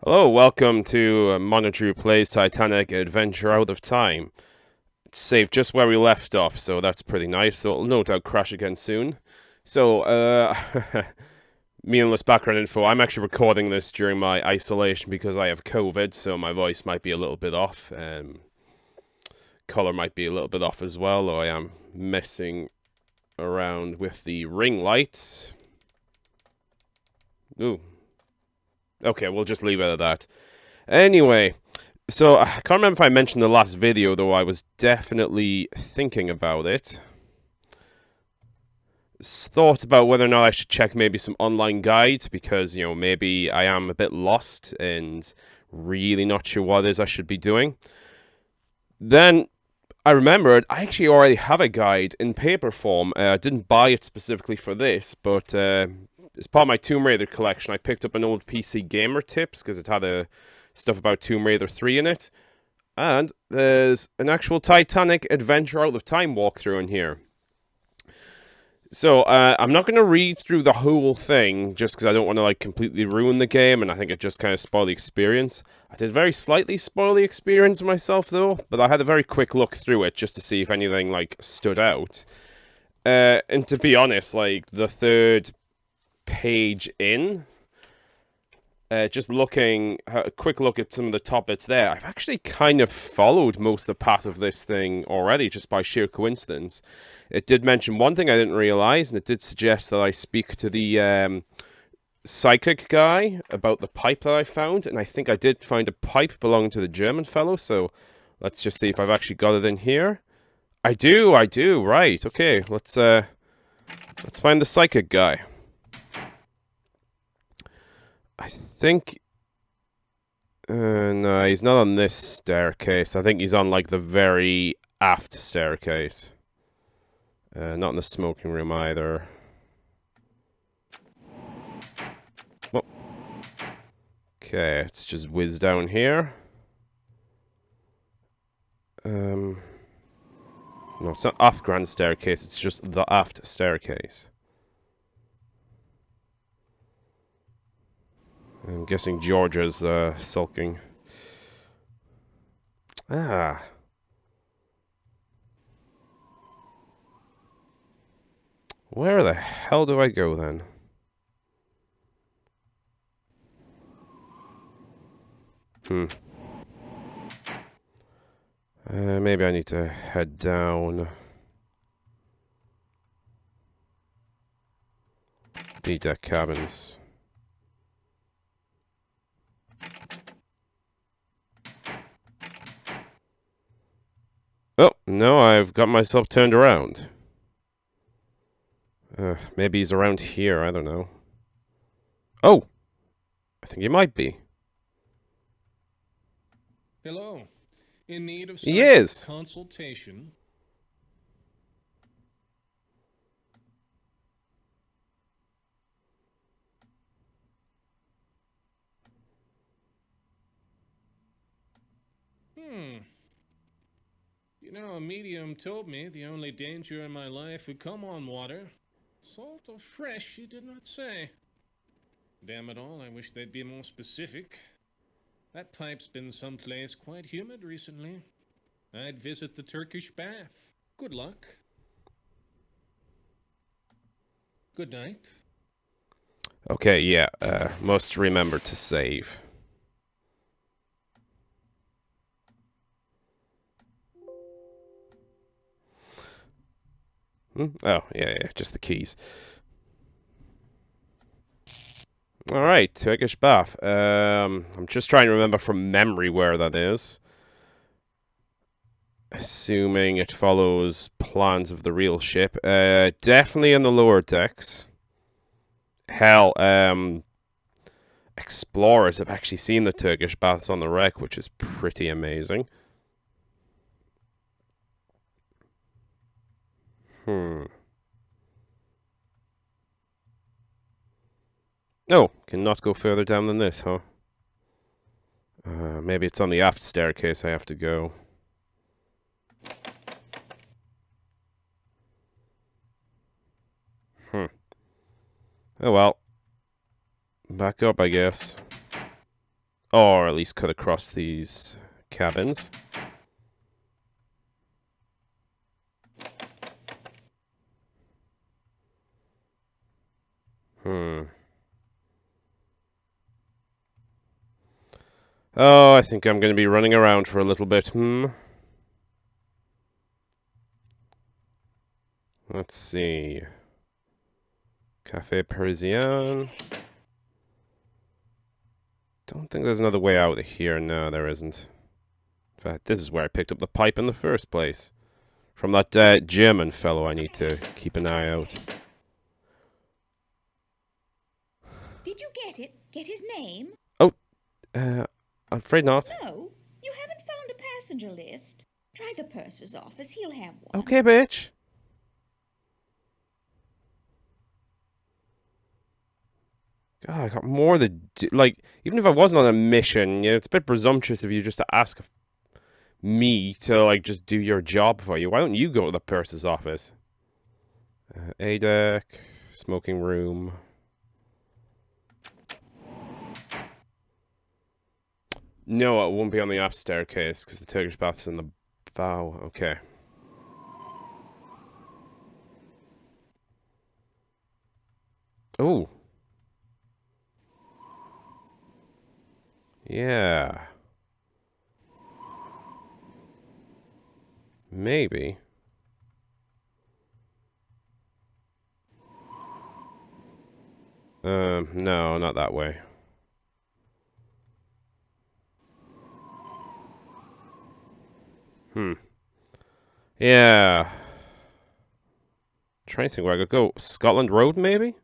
Hello, welcome to Monodrew Plays Titanic Adventure Out of Time. It's saved just where we left off, so that's pretty nice. So it'll no doubt crash again soon. So, meaningless background info. I'm actually recording this during my isolation because I have COVID, so my voice might be a little bit off. Color might be a little bit off as well, though I am messing around with the ring lights. Ooh. Okay, we'll just leave it at that. Anyway, so I can't remember if I mentioned the last video, though I was definitely thinking about it. Thought about whether or not I should check maybe some online guides because, maybe I am a bit lost and really not sure what it is I should be doing. Then I remembered I actually already have a guide in paper form. I didn't buy it specifically for this, but as part of my Tomb Raider collection, I picked up an old PC Gamer Tips because it had stuff about Tomb Raider 3 in it. And there's an actual Titanic Adventure Out of Time walkthrough in here. So I'm not going to read through the whole thing just because I don't want to completely ruin the game, and I think it just kind of spoil the experience. I did very slightly spoil the experience myself though, but I had a very quick look through it just to see if anything stood out. And to be honest, the third page in, just looking a quick look at some of the top bits there, I've actually kind of followed most of the path of this thing already just by sheer coincidence. It did mention one thing I didn't realize, and it did suggest that I speak to the psychic guy about the pipe that I found, and I think I did find a pipe belonging to the German fellow, so let's just see if I've actually got it in here. I do, right, okay, let's find the psychic guy. I think... no, he's not on this staircase. I think he's on, the very aft staircase. Not in the smoking room either. Oh. Okay, let's just whiz down here. No, it's not aft grand staircase, it's just the aft staircase. I'm guessing Georgia's sulking. Ah. Where the hell do I go then? Maybe I need to head down. D-deck cabins. Oh, no, I've got myself turned around. Maybe he's around here, I don't know. Oh! I think he might be. Hello. In need of He is! consultation? You know, a medium told me the only danger in my life would come on water. Salt or fresh, he did not say. Damn it all, I wish they'd be more specific. That pipe's been someplace quite humid recently. I'd visit the Turkish bath. Good luck. Good night. Okay, yeah, must remember to save. Oh, yeah, just the keys. Alright, Turkish bath. I'm just trying to remember from memory where that is. Assuming it follows plans of the real ship. Definitely in the lower decks. Hell, explorers have actually seen the Turkish baths on the wreck, which is pretty amazing. Oh, cannot go further down than this, huh? Maybe it's on the aft staircase I have to go. Oh well. Back up, I guess. Or at least cut across these cabins. Oh, I think I'm going to be running around for a little bit. Let's see. Café Parisien. Don't think there's another way out of here. No, there isn't. In fact, this is where I picked up the pipe in the first place. From that German fellow I need to keep an eye out. Did you get it? Get his name? Oh, I'm afraid not. No, you haven't found a passenger list. Try the purser's office. He'll have one. Okay, bitch. God, I got more to do. Like, even if I wasn't on a mission, it's a bit presumptuous of you just to ask me to, like, just do your job for you. Why don't you go to the purser's office? A deck, smoking room. No, it won't be on the aft staircase because the Turkish bath's in the bow. Okay. Oh. Yeah. Maybe. No, not that way. Yeah. Trying to think where I could go. Scotland Road, maybe?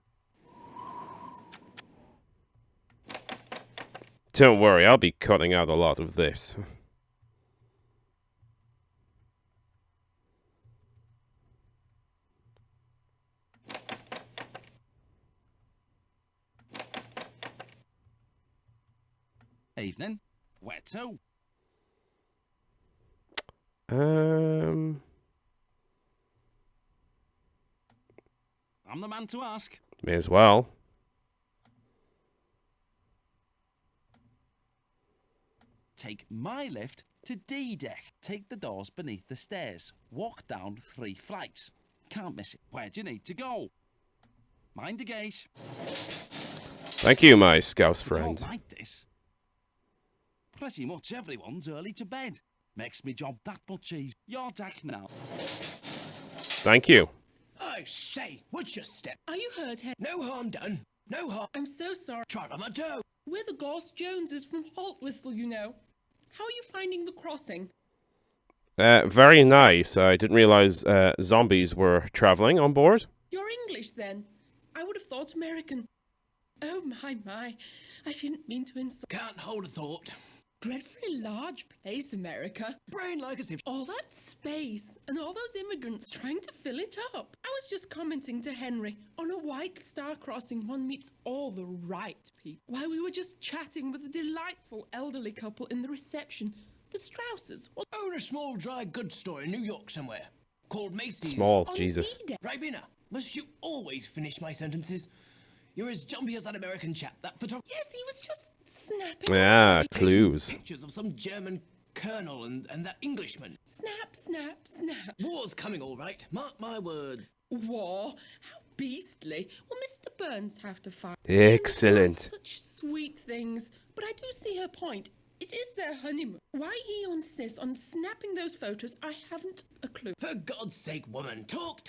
Don't worry, I'll be cutting out a lot of this. Evening. Where to? I'm the man to ask. May as well. Take my lift to D-deck. Take the doors beneath the stairs. Walk down 3 flights. Can't miss it. Where do you need to go? Mind the gate. Thank you, my scouse You don't friend. like this? Pretty much everyone's early to bed. Makes me job that much easier. Your deck now. Thank you. I say, what's your step? Are you hurt, Hen? No harm done. No harm. I'm so sorry. Try on my toe. We're the Ghost Joneses from Haltwhistle, you know. How are you finding the crossing? Very nice. I didn't realize zombies were traveling on board. You're English, then. I would have thought American. Oh, my. I didn't mean to insult. Can't hold a thought. Dreadfully large place, America. Brain like as if... All that space and all those immigrants trying to fill it up. I was just commenting to Henry, on a White Star crossing one meets all the right people. While we were just chatting with a delightful elderly couple in the reception. The Strausses. Own a small dry goods store in New York somewhere. Called Macy's. Small, On Jesus. D-Day. Ribena, must you always finish my sentences? You're as jumpy as that American chap, that photographer. Yes, he was just snapping. Yeah, away. clues. Pictures of some German colonel and that Englishman. Snap. War's coming all right, mark my words. War? How beastly. Will Mr. Burns have to fight? Excellent. Such sweet things. But I do see her point. It is their honeymoon. Why he insists on snapping those photos, I haven't a clue. For God's sake, woman, talk,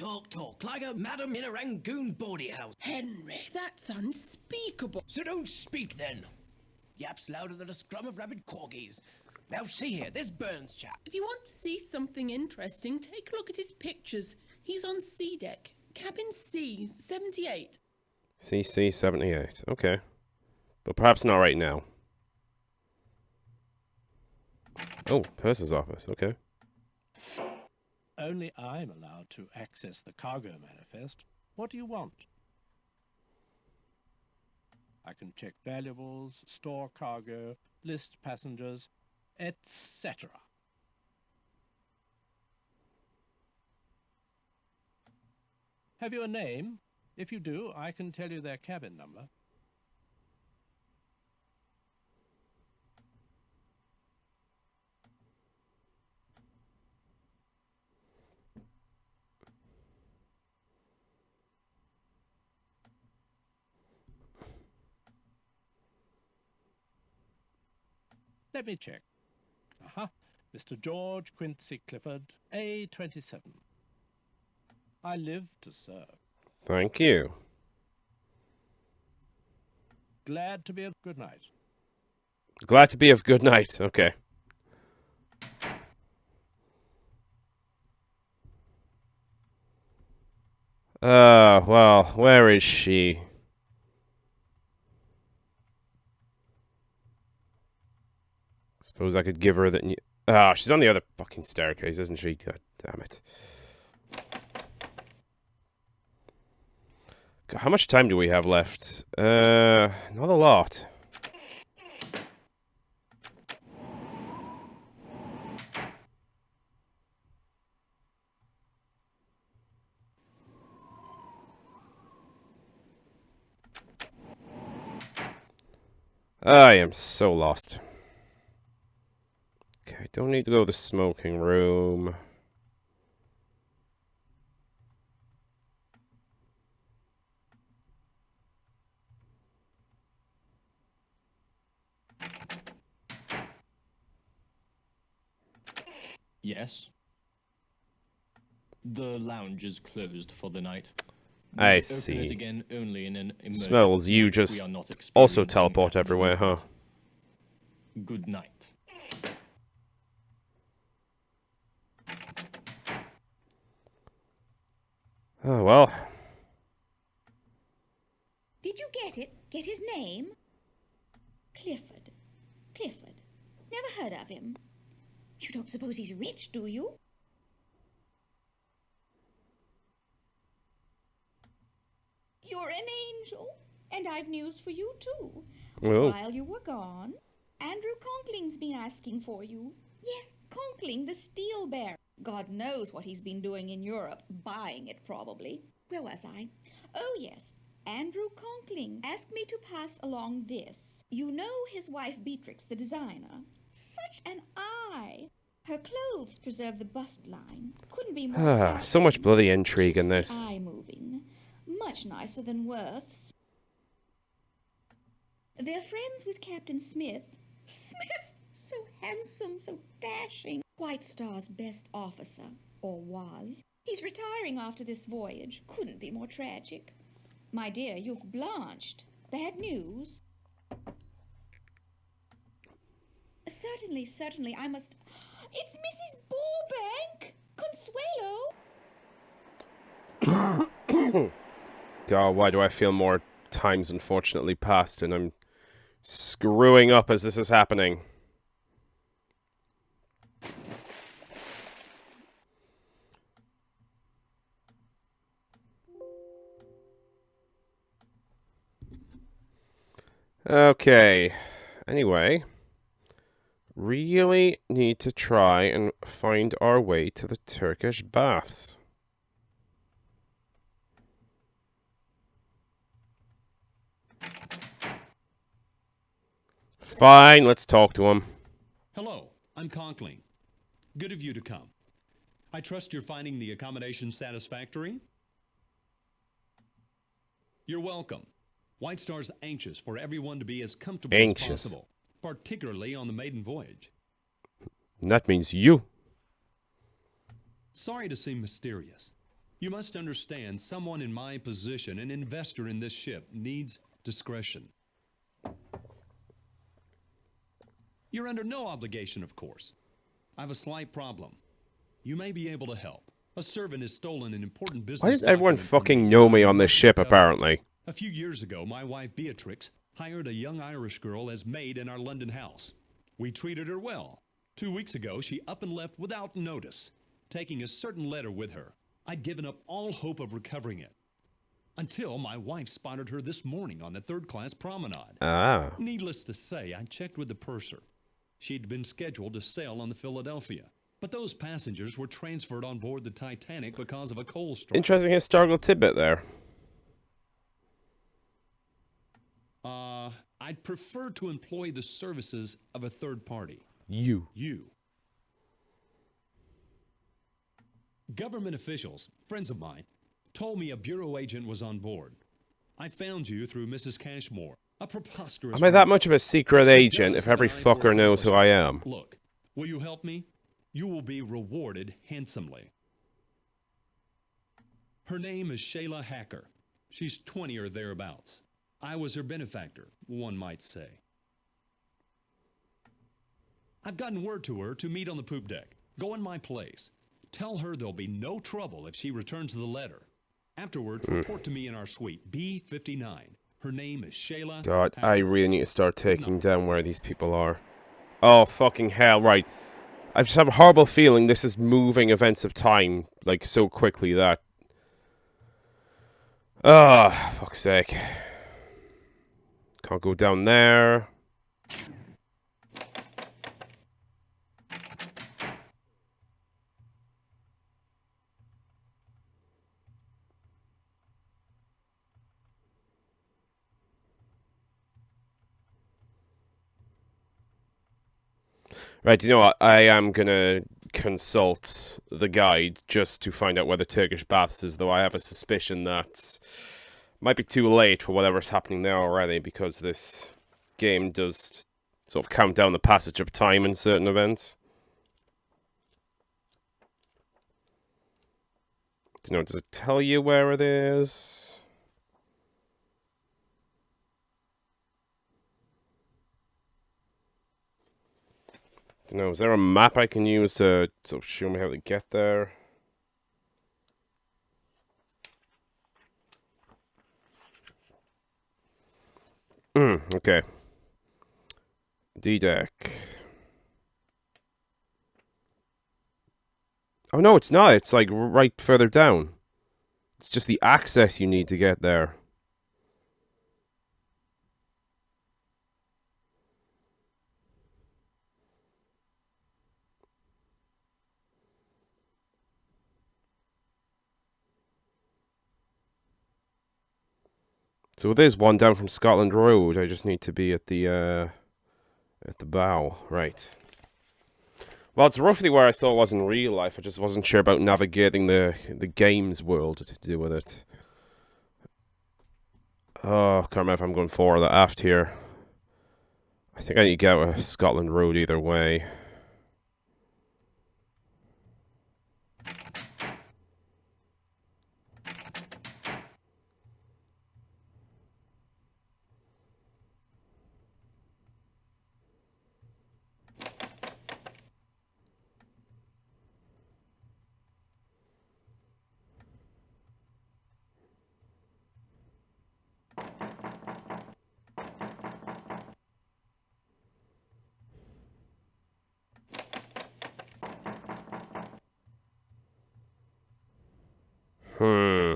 like a madam in a Rangoon bawdy house. Henry, that's unspeakable. So don't speak then. Yaps louder than a scrum of rabid corgis. Now see here, this Burns chap. If you want to see something interesting, take a look at his pictures. He's on C deck, cabin C, 78. CC 78. Okay. But perhaps not right now. Oh, purser's office. Okay. Only I'm allowed to access the cargo manifest. What do you want? I can check valuables, store cargo, list passengers, etc. Have you a name? If you do, I can tell you their cabin number. Let me check. Mr. George Quincy Clifford, A27. I live to serve. Thank you. Glad to be of good night. Glad to be of good night. Okay. Well, where is she? Suppose I could give her that. Ah, she's on the other fucking staircase, isn't she? God damn it. God, how much time do we have left? Not a lot. I am so lost. Okay, don't need to go to the smoking room. Yes. The lounge is closed for the night. I We'd open see. it again only in an emergency, Smells, you which just we are not also experiencing teleport at the everywhere, huh? moment. Good night. Oh, well. Did you get it? Get his name? Clifford. Clifford. Never heard of him. You don't suppose he's rich, do you? You're an angel. And I've news for you, too. Oh. While you were gone, Andrew Conkling's been asking for you. Yes, Conkling, the steel bearer. God knows what he's been doing in Europe. Buying it, probably. Where was I? Oh, yes. Andrew Conkling asked me to pass along this. You know his wife Beatrix, the designer. Such an eye. Her clothes preserve the bust line. Couldn't be more So much flattering. bloody intrigue in Keeps the this. eye moving. Much nicer than Worth's. They're friends with Captain Smith. Smith! So handsome, so dashing. White Star's best officer. Or was. He's retiring after this voyage. Couldn't be more tragic. My dear, you've blanched. Bad news? Certainly, certainly. I must... It's Mrs. Burbank! Consuelo! God, why do I feel more times unfortunately passed and I'm screwing up as this is happening? Okay. Anyway, really need to try and find our way to the Turkish baths. Fine, let's talk to him. Hello, I'm Conkling. Good of you to come. I trust you're finding the accommodation satisfactory? You're welcome. White Star's anxious for everyone to be as comfortable as possible, particularly on the maiden voyage. And that means you. Sorry to seem mysterious. You must understand someone in my position, an investor in this ship, needs discretion. You're under no obligation, of course. I have a slight problem. You may be able to help. A servant has stolen an important business. Why does everyone document from fucking me. know me on this ship, apparently? A few years ago, my wife Beatrix hired a young Irish girl as maid in our London house. We treated her well. 2 weeks ago, she up and left without notice, taking a certain letter with her. I'd given up all hope of recovering it. Until my wife spotted her this morning on the third-class promenade. Ah. Needless to say, I checked with the purser. She'd been scheduled to sail on the Philadelphia, but those passengers were transferred on board the Titanic because of a coal strike. Interesting historical tidbit there. I'd prefer to employ the services of a third party. You. Government officials, friends of mine, told me a bureau agent was on board. I found you through Mrs. Cashmore. A preposterous Am I that rumor. much of a secret She agent does if every have an eye for fucker knows who I am? Look, will you help me? You will be rewarded handsomely. Her name is Shayla Hacker. She's 20 or thereabouts. I was her benefactor, one might say. I've gotten word to her to meet on the poop deck. Go in my place. Tell her there'll be no trouble if she returns the letter. Afterwards, report to me in our suite, B59. Her name is Shayla God, Hacker. I really need to start taking down where these people are. Oh, fucking hell, right. I just have a horrible feeling this is moving events of time, like, so quickly that... Ah, fuck's sake. Can't go down there. Right, you know what? I am gonna consult the guide just to find out where the Turkish baths is, though I have a suspicion that might be too late for whatever's happening there already, because this game does sort of count down the passage of time in certain events. You know, does it tell you where it is? I don't know, is there a map I can use to sort of show me how to get there? Okay. D-Deck. Oh no, it's not. It's like right further down. It's just the access you need to get there. So there's one down from Scotland Road. I just need to be at the bow. Right. Well, it's roughly where I thought it was in real life. I just wasn't sure about navigating the game's world to do with it. Oh, can't remember if I'm going forward or aft here. I think I need to get a Scotland Road either way. Hmm.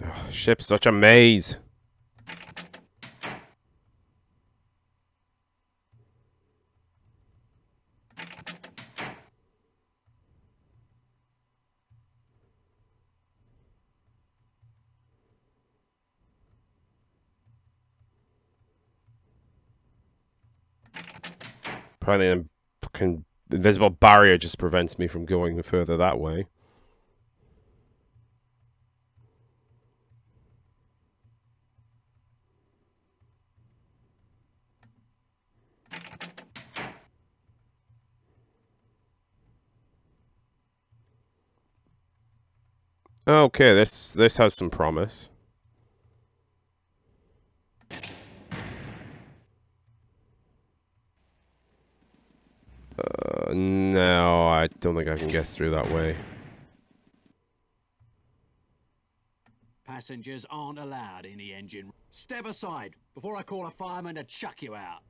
Oh, ship's such a maze. Probably a fucking invisible barrier just prevents me from going further that way. Okay, this has some promise. No, I don't think I can get through that way. Passengers aren't allowed in the engine. Step aside before I call a fireman to chuck you out.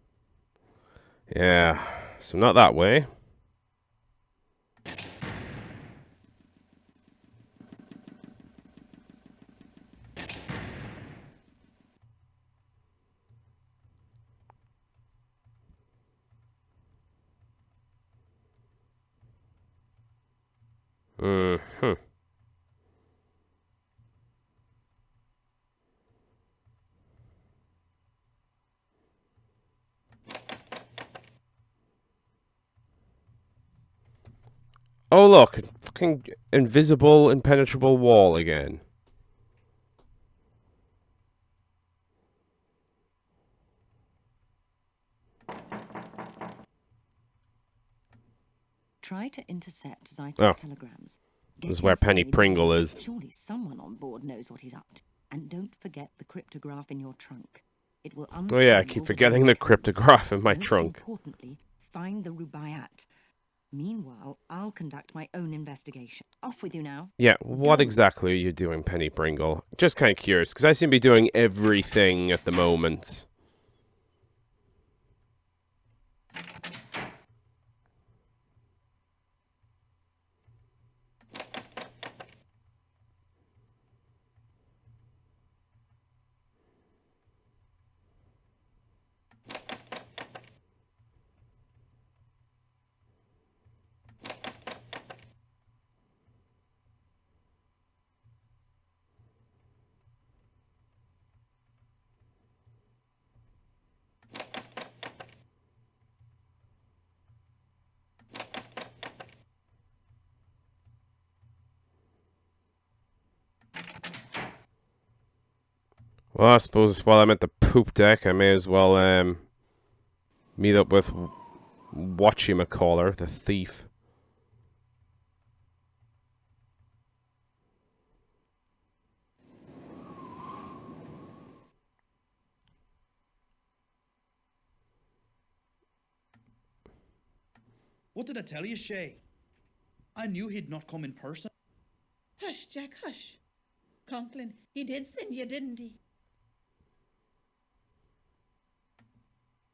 Yeah, so not that way. Hmm. Oh, look. Fucking invisible, impenetrable wall again. Try to intercept Zyton's Oh. telegrams. This is where Penny inside Pringle there. is. Surely someone on board knows what he's up to. And don't forget the cryptograph in your trunk. It will Oh yeah, I unscramble keep the forgetting diamond the cryptograph in my Most trunk. importantly, find the Rubaiyat. Meanwhile, I'll conduct my own investigation. Off with you now. Yeah, what Go. exactly are you doing, Penny Pringle? Just kind of curious, because I seem to be doing everything at the moment. Well, I suppose while I'm at the poop deck, I may as well meet up with whatchamacaller, the thief. What did I tell you, Shay? I knew he'd not come in person. Hush, Jack, hush. Conklin, he did send you, didn't he?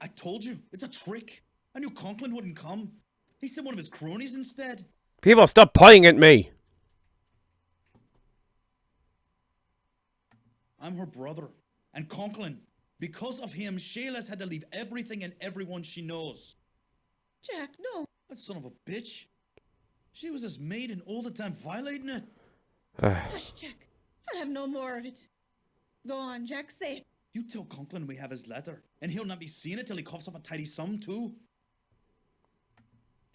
I told you, it's a trick. I knew Conklin wouldn't come. He sent one of his cronies instead. People, stop playing at me! I'm her brother. And Conklin, because of him, Shayla's had to leave everything and everyone she knows. Jack, no. That son of a bitch. She was his maid and all the time violating it. Hush, Jack. I'll have no more of it. Go on, Jack, say it. You tell Conklin we have his letter, and he'll not be seeing it till he coughs up a tidy sum, too.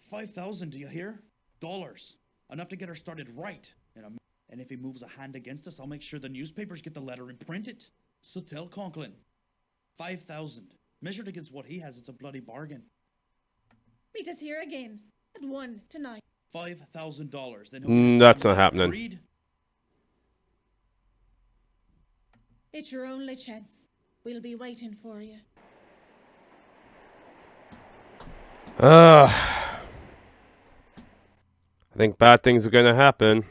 5,000, do you hear? Dollars. Enough to get her started right. And if he moves a hand against us, I'll make sure the newspapers get the letter and print it. So tell Conklin. 5,000. Measured against what he has, it's a bloody bargain. Meet us here again. At 1 tonight. $5,000. Then That's not happening. Agreed? It's your only chance. We'll be waiting for you. I think bad things are gonna happen.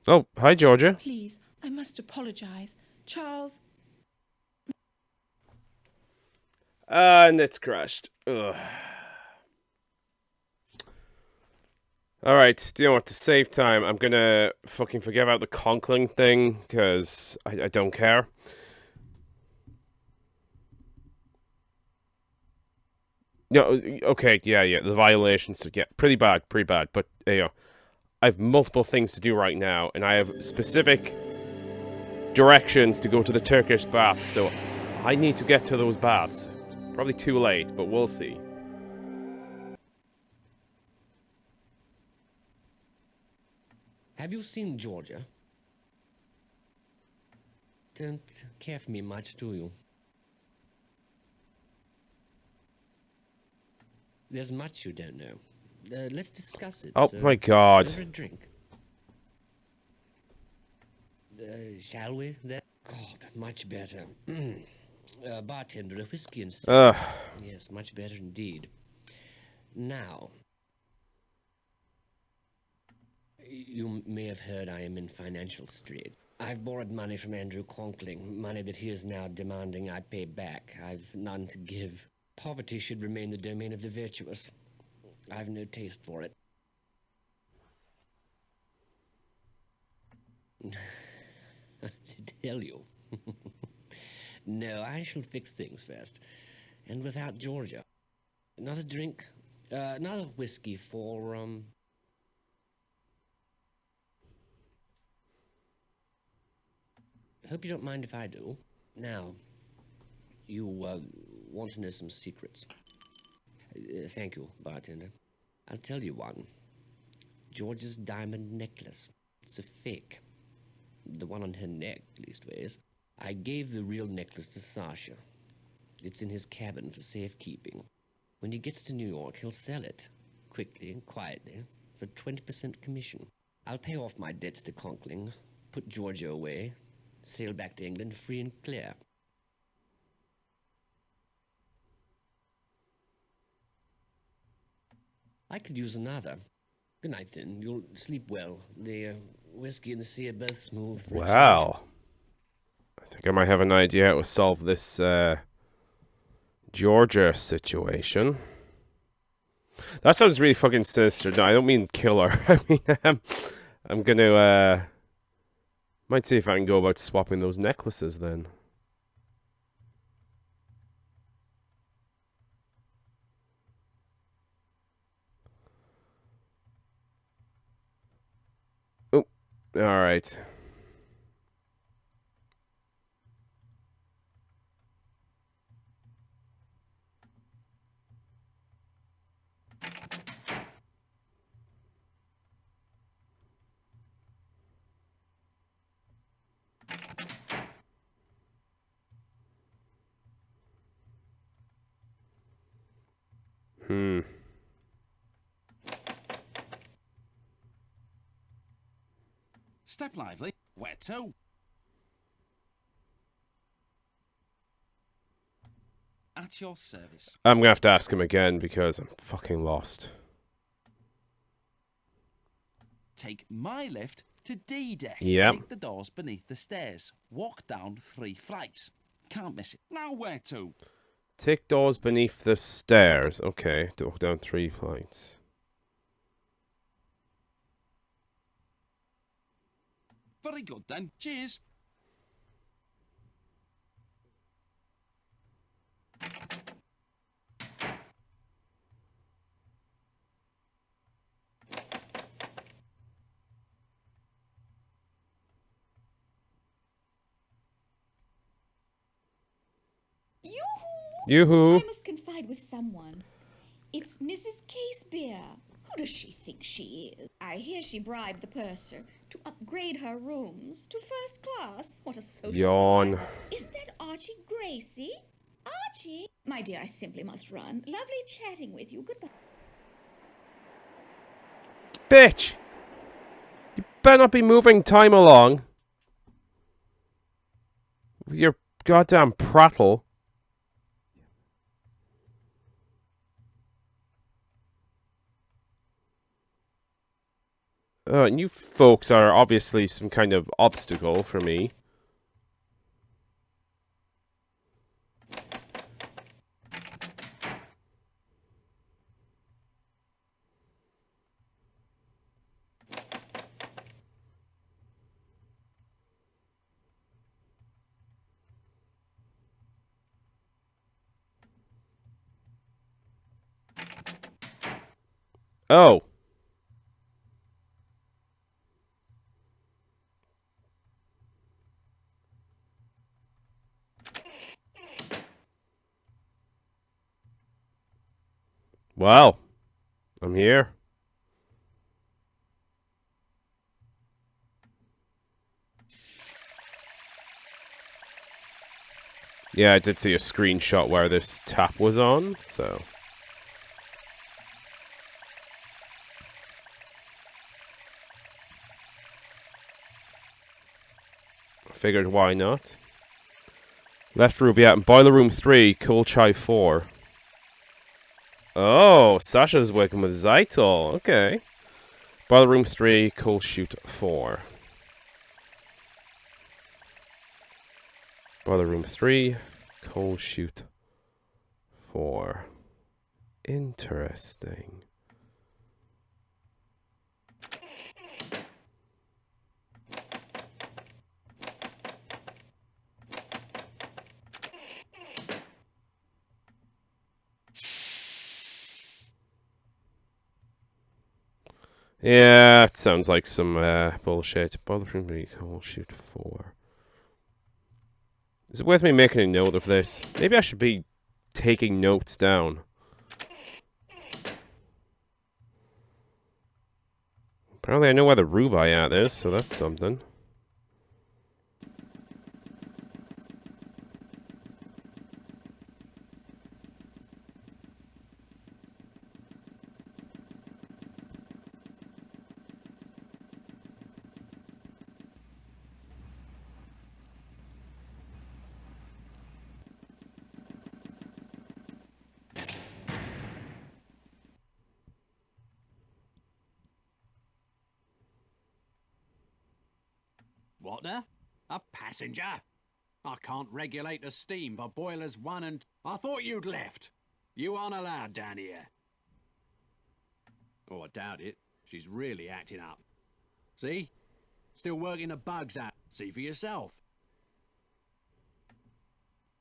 Oh, hi, Georgia. Please, I must apologize. Charles, And it's crashed. Ugh. Alright, do you know what? To save time, I'm gonna fucking forget about the Conklin thing, because I don't care. No, okay, yeah, the violations, yeah, pretty bad, but, you know, I have multiple things to do right now, and I have specific directions to go to the Turkish baths, so I need to get to those baths. Probably too late, but we'll see. Have you seen Georgia? Don't care for me much, do you? There's much you don't know. Let's discuss it. Oh my god. Over a drink. Shall we? Then? God, much better. Bartender, a whiskey and soda. Yes, much better indeed. Now, you may have heard I am in financial strait. I've borrowed money from Andrew Conkling, money that he is now demanding I pay back. I've none to give. Poverty should remain the domain of the virtuous. I've no taste for it. To tell you. No, I shall fix things first. And without Georgia. Another drink? Another whiskey for, Hope you don't mind if I do. Now, you want to know some secrets. Thank you, bartender. I'll tell you one. George's diamond necklace. It's a fake. The one on her neck, leastways. I gave the real necklace to Sasha. It's in his cabin for safekeeping. When he gets to New York, he'll sell it, quickly and quietly, for 20% commission. I'll pay off my debts to Conkling, put Georgia away, sail back to England free and clear. I could use another. Good night, then. You'll sleep well. The whiskey and the sea are both smooth for a change. Wow. I think I might have an idea how to solve this Georgia situation. That sounds really fucking sinister. No, I don't mean killer. I mean, I'm gonna, might see if I can go about swapping those necklaces then. Oh, alright. Step lively. Where to? At your service. I'm gonna have to ask him again because I'm fucking lost. Take my lift to D-Deck. Yep. Take the doors beneath the stairs. Walk down 3 flights. Can't miss it. Now where to? Take doors beneath the stairs. Okay, walk down 3 flights. Very good then. Cheers. Yoo-hoo! I must confide with someone. It's Mrs. Casebeer. Who does she think she is? I hear she bribed the purser to upgrade her rooms to first class. What a social Yawn. life. Is that Archie Gracie? Archie? My dear, I simply must run. Lovely chatting with you. Goodbye. Bitch! You better not be moving time along. With your goddamn prattle. And you folks are obviously some kind of obstacle for me. Oh. Well, I'm here. Yeah, I did see a screenshot where this tap was on, so... Figured why not. Left Ruby out in Boiler Room 3, Cool Chai 4. Oh, Sasha's working with Zytol. Okay. Boiler Room 3, Cool Shoot 4. Boiler Room 3, Coal Shoot 4. Interesting. Yeah, it sounds like some bullshit. Boiler Room 3, Coal Shoot 4. Is it worth me making a note of this? Maybe I should be taking notes down. Apparently I know where the Rubaiyat is, so that's something. What now? A passenger? I can't regulate the steam for boilers 1 and... I thought you'd left. You aren't allowed down here. Oh, I doubt it. She's really acting up. See? Still working the bugs out. See for yourself.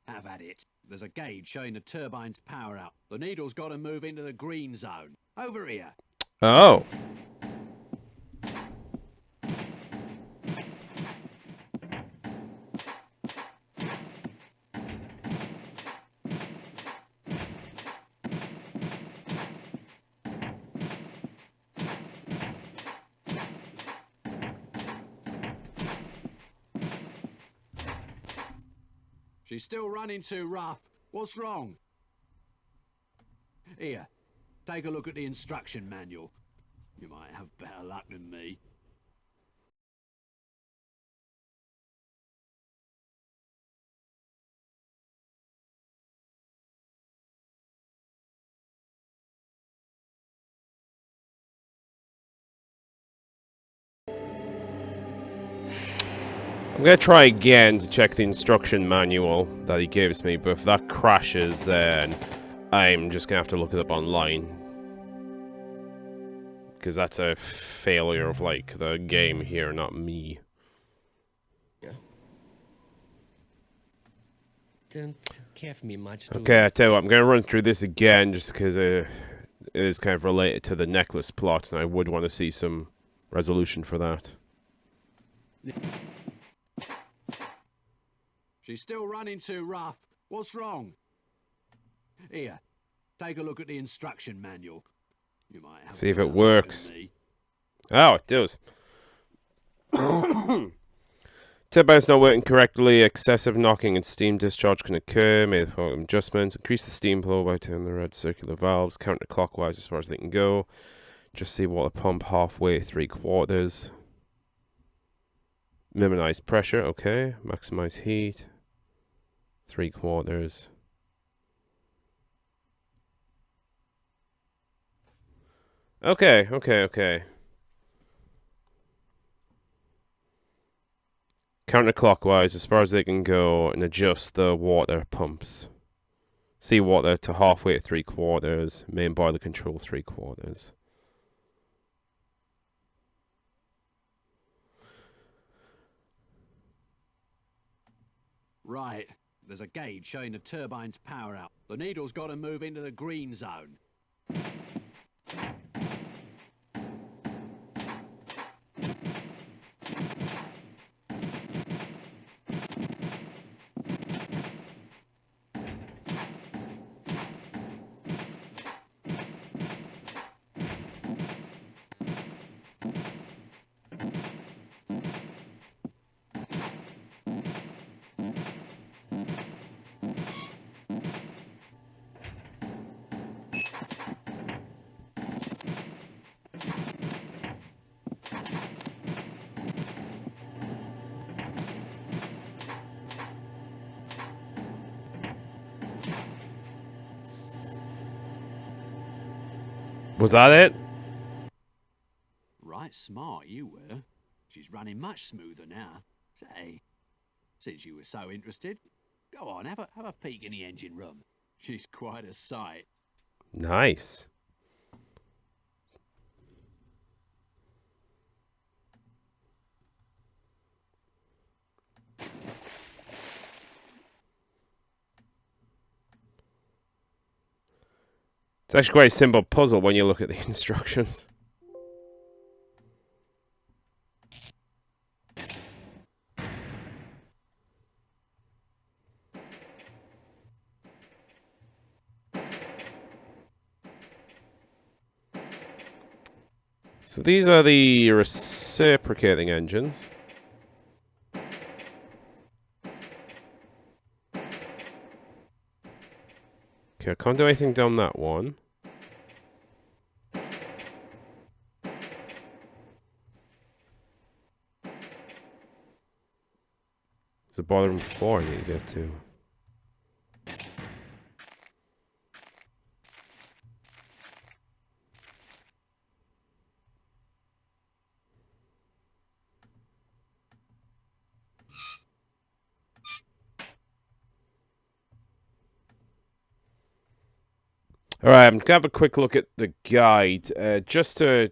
Have at it. There's a gauge showing the turbine's power out. The needle's got to move into the green zone. Over here. Oh. She's still running too rough. What's wrong? Here, take a look at the instruction manual. You might have better luck than me. I'm gonna try again to check the instruction manual that he gives me, but if that crashes, then I'm just gonna have to look it up online. Because that's a failure of, like, the game here, not me. Yeah. Don't care for me much. Do Okay, I tell you what, I'm gonna run through this again just because it is kind of related to the necklace plot, and I would want to see some resolution for that. She's still running too rough. What's wrong? Here, take a look at the instruction manual. You might have See if better it luck works. than me. Oh, it does. Turbine's not working correctly. Excessive knocking and steam discharge can occur. Made the following adjustments. Increase the steam flow by turning the red circular valves counterclockwise as far as they can go. Just see water pump halfway, 3/4. Minimize pressure. Okay. Maximize heat. 3/4. Okay. Counterclockwise as far as they can go and adjust the water pumps. See water to halfway at 3/4. Main boiler control 3/4. Right. There's a gauge showing the turbine's power out. The needle's got to move into the green zone. Was that it? Right smart you were. She's running much smoother now. Say, since you were so interested, go on, have a peek in the engine room. She's quite a sight. Nice. It's actually quite a simple puzzle when you look at the instructions. So these are the reciprocating engines. Okay, I can't do anything down that one. There's a boiler room 4 I need to get to. Alright, I'm going to have a quick look at the guide, just to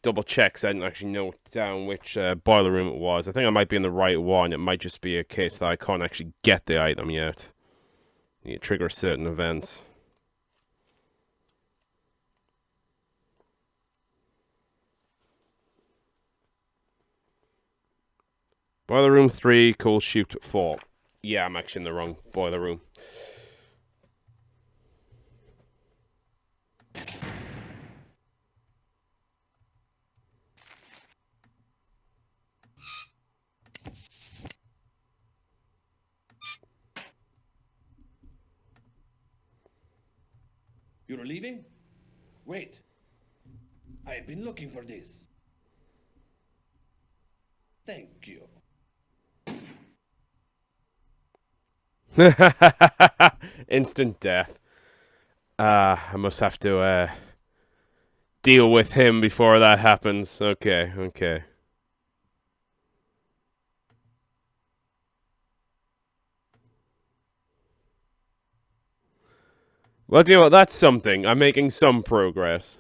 double check, so I didn't actually note down which boiler room it was. I think I might be in the right one. It might just be a case that I can't actually get the item yet. You need to trigger certain events. Boiler room 3, coal chute 4. Yeah, I'm actually in the wrong boiler room. You're leaving? Wait. I've been looking for this. Thank you. Instant death. I must have to deal with him before that happens. Okay, okay. Well, you know what? That's something. I'm making some progress.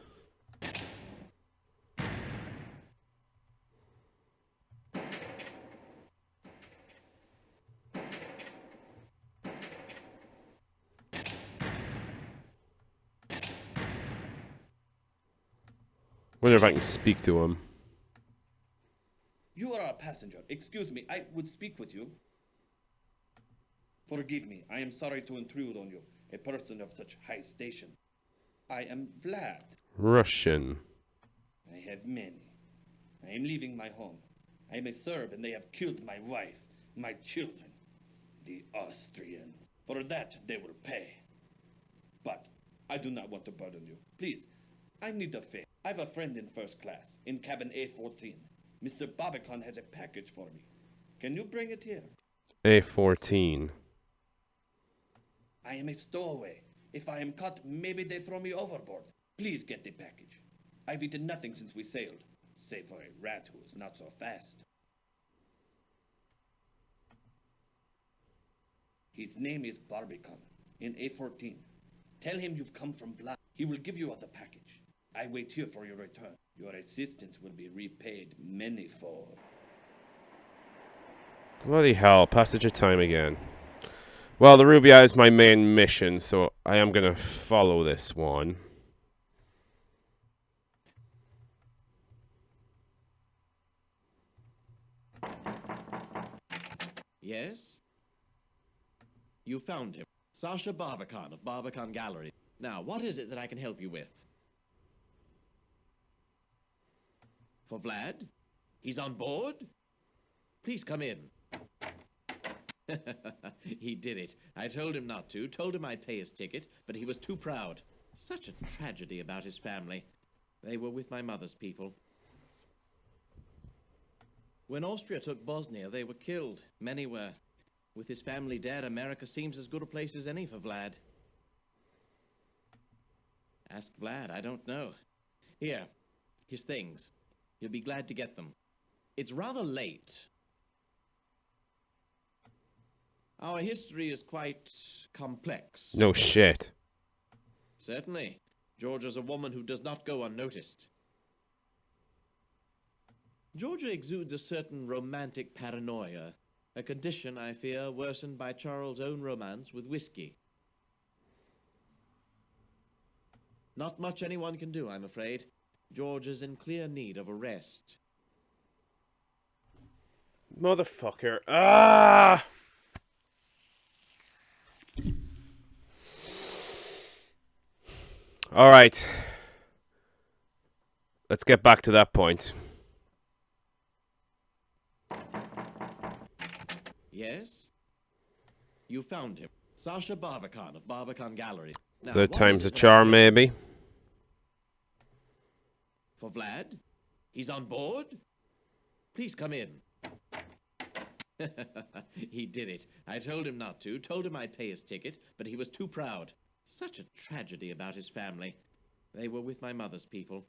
Wonder if I can speak to him. You are a passenger. Excuse me, I would speak with you. Forgive me, I am sorry to intrude on you, a person of such high station. I am Vlad. Russian. I have many. I am leaving my home. I am a Serb and they have killed my wife, my children. The Austrians. For that they will pay. But I do not want to burden you. Please, I need a favor. I have a friend in first class, in cabin A14. Mr. Barbican has a package for me. Can you bring it here? A14. I am a stowaway. If I am caught, maybe they throw me overboard. Please get the package. I've eaten nothing since we sailed, save for a rat who is not so fast. His name is Barbican, in A14. Tell him you've come from Vlad. He will give you the package. I wait here for your return. Your assistance will be repaid manyfold. Bloody hell, passage of time again. Well, the Ruby Eye is my main mission, so I am going to follow this one. Yes? You found him. Sasha Barbican of Barbican Gallery. Now, what is it that I can help you with? For Vlad? He's on board? Please come in. He did it. I told him not to, told him I'd pay his ticket, but he was too proud. Such a tragedy about his family. They were with my mother's people. When Austria took Bosnia, they were killed. Many were. With his family dead, America seems as good a place as any for Vlad. Ask Vlad, I don't know. Here, his things. He'll be glad to get them. It's rather late. Our history is quite complex. No shit. Certainly. Georgia's a woman who does not go unnoticed. Georgia exudes a certain romantic paranoia, a condition, I fear, worsened by Charles' own romance with whiskey. Not much anyone can do, I'm afraid. George is in clear need of a rest. Motherfucker. Ah! Alright. let's get back to that point. Yes? You found him. Sasha Barbican of Barbican Gallery. Now, Third what is time's it a that charm, you- maybe. For Vlad? He's on board? Please come in. He did it. I told him not to, told him I'd pay his ticket, but he was too proud. Such a tragedy about his family. They were with my mother's people.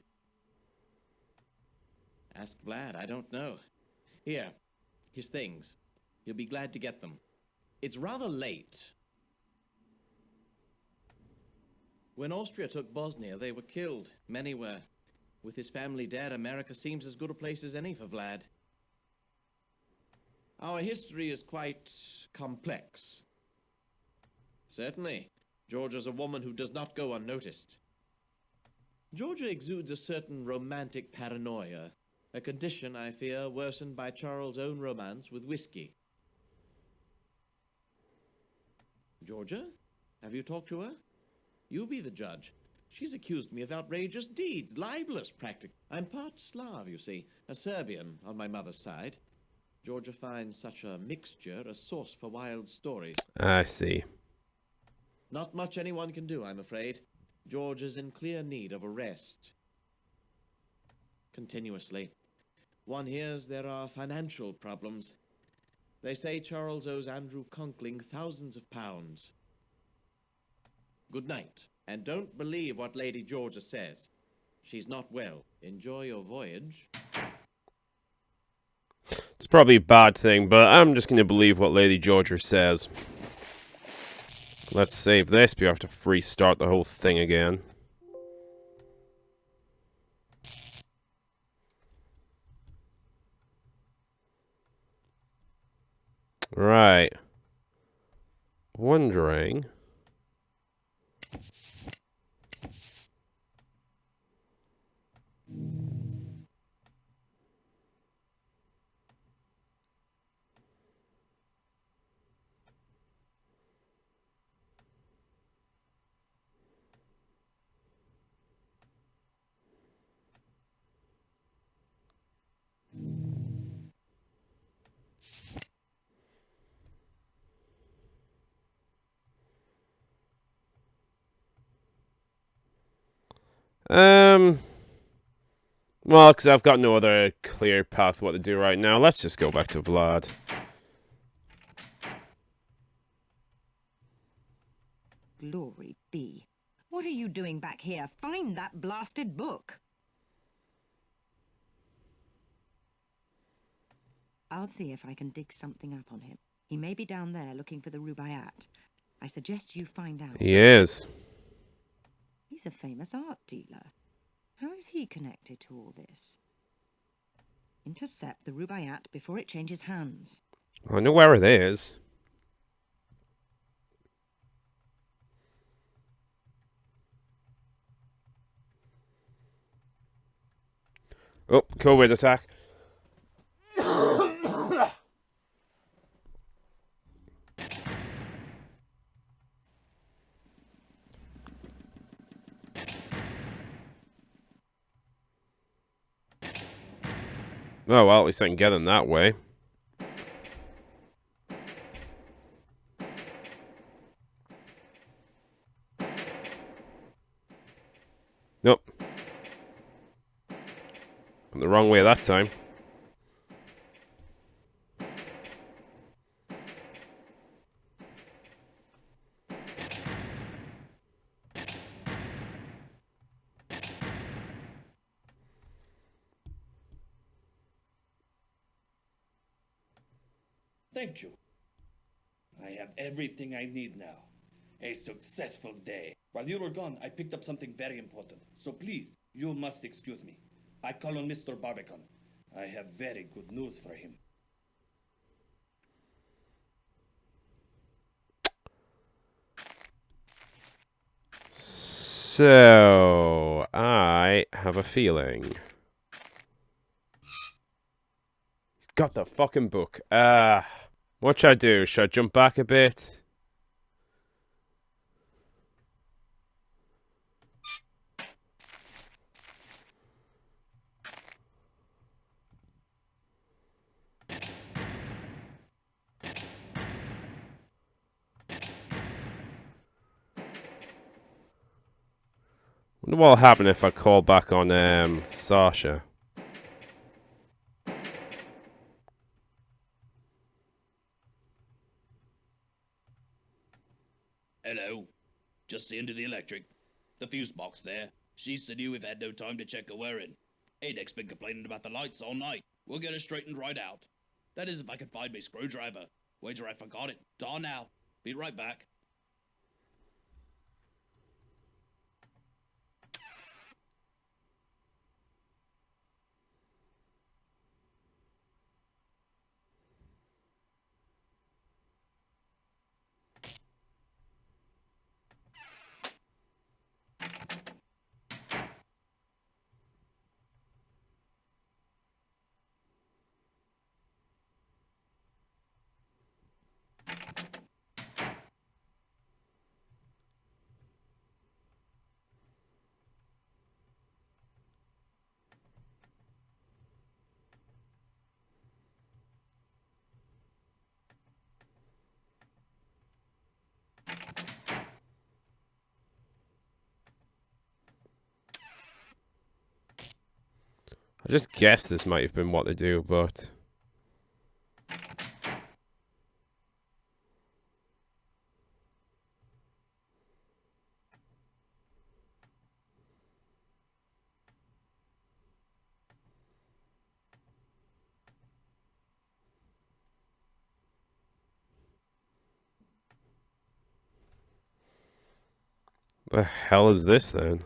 Ask Vlad, I don't know. Here, his things. He'll be glad to get them. It's rather late. When Austria took Bosnia, they were killed. Many were. With his family dead, America seems as good a place as any for Vlad. Our history is quite complex. Certainly, Georgia's a woman who does not go unnoticed. Georgia exudes a certain romantic paranoia, a condition, I fear, worsened by Charles' own romance with whiskey. Georgia? Have you talked to her? You be the judge. She's accused me of outrageous deeds, libelous practically. I'm part Slav, you see, a Serbian on my mother's side. Georgia finds such a mixture a source for wild stories. I see. Not much anyone can do, I'm afraid. George is in clear need of a rest. Continuously. One hears there are financial problems. They say Charles owes Andrew Conkling thousands of pounds. Good night, and don't believe what Lady Georgia says. She's not well. Enjoy your voyage. It's probably a bad thing, but I'm just going to believe what Lady Georgia says. Let's save this, but you have to restart the whole thing again. Right. Wondering... Well, because I've got no other clear path what to do right now. Let's just go back to Vlad. Glory be. What are you doing back here? Find that blasted book. I'll see if I can dig something up on him. He may be down there looking for the Rubaiyat. I suggest you find out. He is. He's a famous art dealer. How is he connected to all this? Intercept the Rubaiyat before it changes hands. I know where it is. Oh, COVID attack. Oh, well, at least I can get him that way. Nope. Went the wrong way that time. Thank you. I have everything I need now. A successful day. While you were gone, I picked up something very important. So please, you must excuse me. I call on Mr. Barbican. I have very good news for him. So, I have a feeling. He's got the fucking book. What should I do? Should I jump back a bit? Wonder what'll happen if I call back on Sasha. Hello. Just seeing to the electric. The fuse box there. She said we've had no time to check her wiring. Adek's been complaining about the lights all night. We'll get her straightened right out. That is if I can find my screwdriver. Wager I forgot it. Dawn now. Be right back. I just guessed this might have been what they do, but... The hell is this then?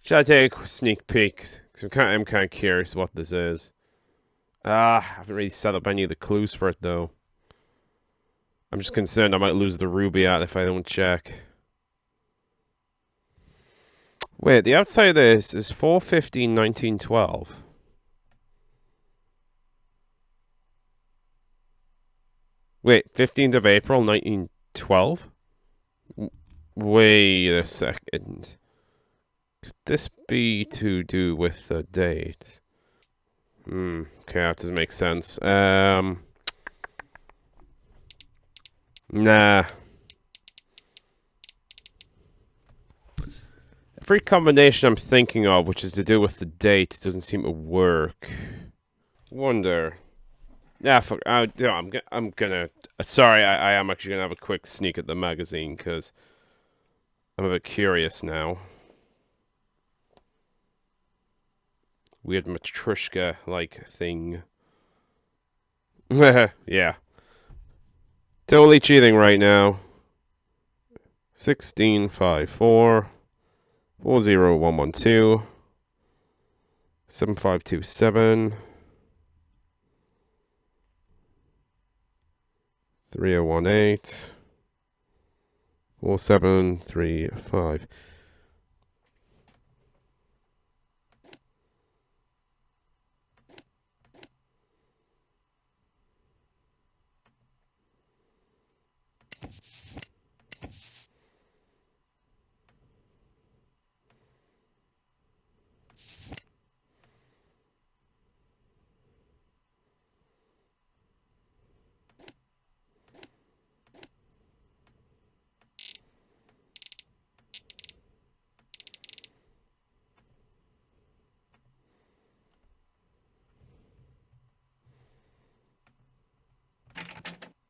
Should I take a sneak peek? Because I'm kind of curious what this is. I haven't really set up any of the clues for it though. I'm just concerned I might lose the ruby out if I don't check. Wait, the outside of this is 4/15/1912. Wait, 15th of April 1912? Wait a second. Could this be to do with the date? Okay, that doesn't make sense. Nah. Every combination I'm thinking of, which is to do with the date, doesn't seem to work. Wonder. Yeah, fuck. I'm gonna. Sorry, I am actually gonna have a quick sneak at the magazine because I'm a bit curious now. Weird Matryoshka-like thing. Yeah. Totally cheating right now. 1654 40112 7527 3018 4735.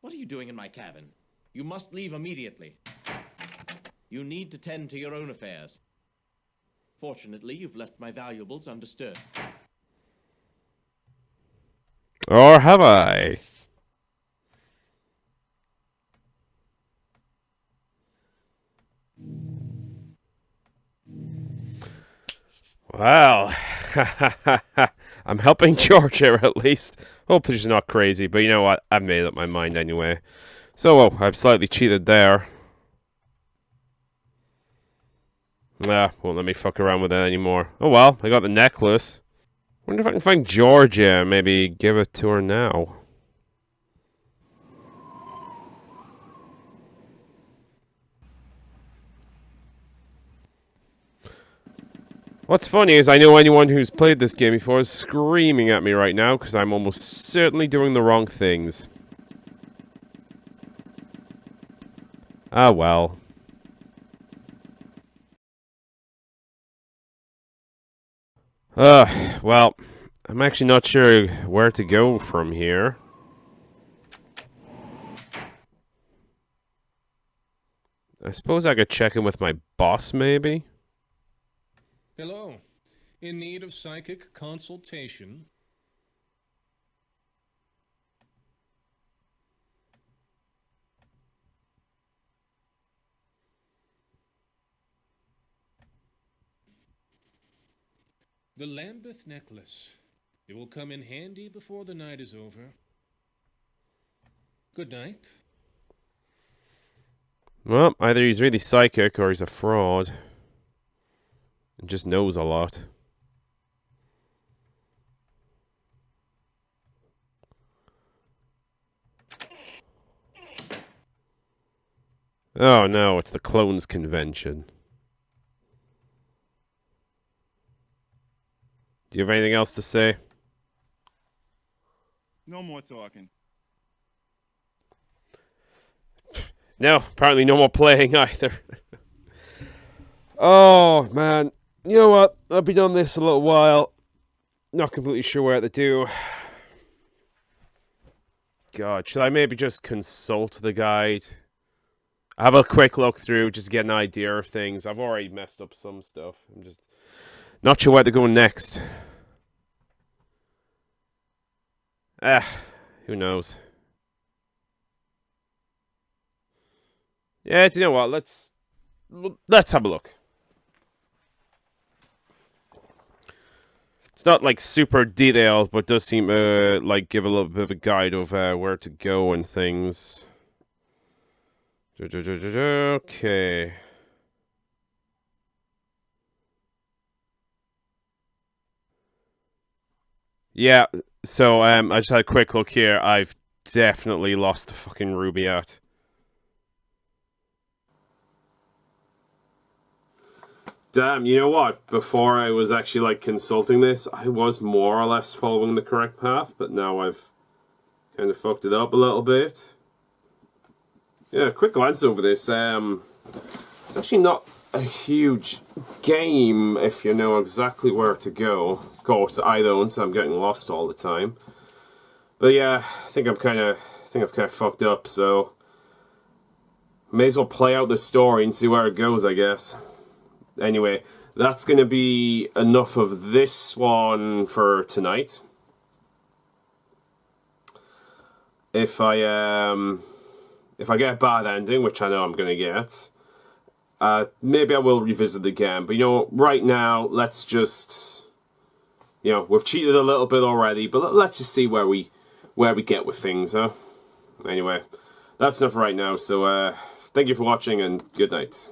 What are you doing in my cabin? You must leave immediately. You need to tend to your own affairs. Fortunately, you've left my valuables undisturbed. Or have I? Well, I'm helping George here at least. Hopefully she's not crazy, but you know what? I've made up my mind anyway. So, I've slightly cheated there. Won't let me fuck around with it anymore. Oh well, I got the necklace. Wonder if I can find Georgia and maybe give it to her now. What's funny is I know anyone who's played this game before is screaming at me right now because I'm almost certainly doing the wrong things. Ah well. Well, I'm actually not sure where to go from here. I suppose I could check in with my boss, maybe? Hello. In need of psychic consultation? The Lambeth necklace. It will come in handy before the night is over. Good night. Well, either he's really psychic or he's a fraud. And just knows a lot. Oh no, it's the clones convention. Do you have anything else to say? No more talking. No, apparently no more playing either. Oh, man. You know what? I've been on this a little while. Not completely sure what to do. God, should I maybe just consult the guide? Have a quick look through, just get an idea of things. I've already messed up some stuff. I'm just not sure where to go next. Who knows? Yeah, do you know what? Let's have a look. It's not like super detailed, but does seem to like give a little bit of a guide of where to go and things. Okay. Yeah, so I just had a quick look here. I've definitely lost the fucking Ruby art. Damn, you know what? Before I was actually like consulting this, I was more or less following the correct path, but now I've kind of fucked it up a little bit. Yeah, quick glance over this. It's actually not a huge game if you know exactly where to go. Of course, I don't, so I'm getting lost all the time. But yeah, I think I've kind of fucked up. So may as well play out the story and see where it goes, I guess. Anyway, that's going to be enough of this one for tonight. If I get a bad ending, which I know I'm going to get, maybe I will revisit the game. But, you know, right now, let's just... You know, we've cheated a little bit already, but let's just see where we get with things, huh? Anyway, that's enough right now. So, thank you for watching, and good night.